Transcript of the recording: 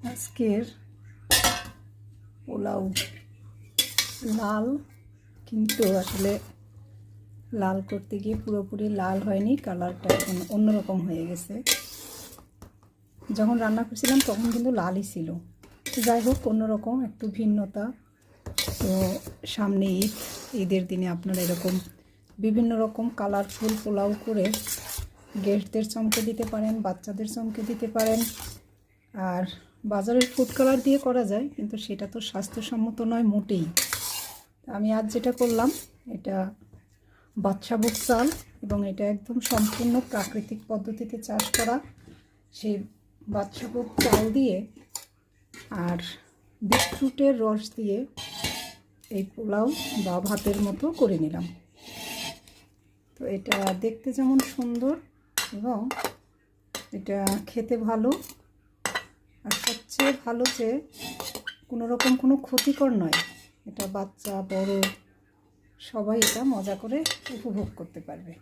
আজকের পোলাও লাল, কিন্তু আসলে লাল করতে গিয়ে পুরোপুরি লাল হয়নি, কালারটা এখন অন্যরকম হয়ে গেছে। যখন রান্না করছিলাম তখন কিন্তু লালই ছিল। যাই হোক, অন্যরকম একটু ভিন্নতা। তো সামনে ঈদ, ঈদের দিনে আপনারা এরকম বিভিন্ন রকম কালারফুল পোলাও করে গেস্টদের চমকে দিতে পারেন, বাচ্চাদের চমকে দিতে পারেন। আর বাজারের ফুড কালার দিয়ে করা যায়, কিন্তু সেটা তো স্বাস্থ্যসম্মত নয় মোটেই। আমি আজ যেটা করলাম, এটা বাদশাভোগ চাল, এবং এটা একদম সম্পূর্ণ প্রাকৃতিক পদ্ধতিতে চাষ করা সেই বাদশাভোগ চাল দিয়ে আর বিটরুটের রস দিয়ে এই পোলাও বা ভাতের মতো করে নিলাম। তো এটা দেখতে যেমন সুন্দর এবং এটা খেতে ভালো, আর সবচেয়ে ভালো যে কোনো রকম কোনো ক্ষতিকর নয়। এটা বাচ্চা বড় সবাই এটা মজা করে উপভোগ করতে পারবে।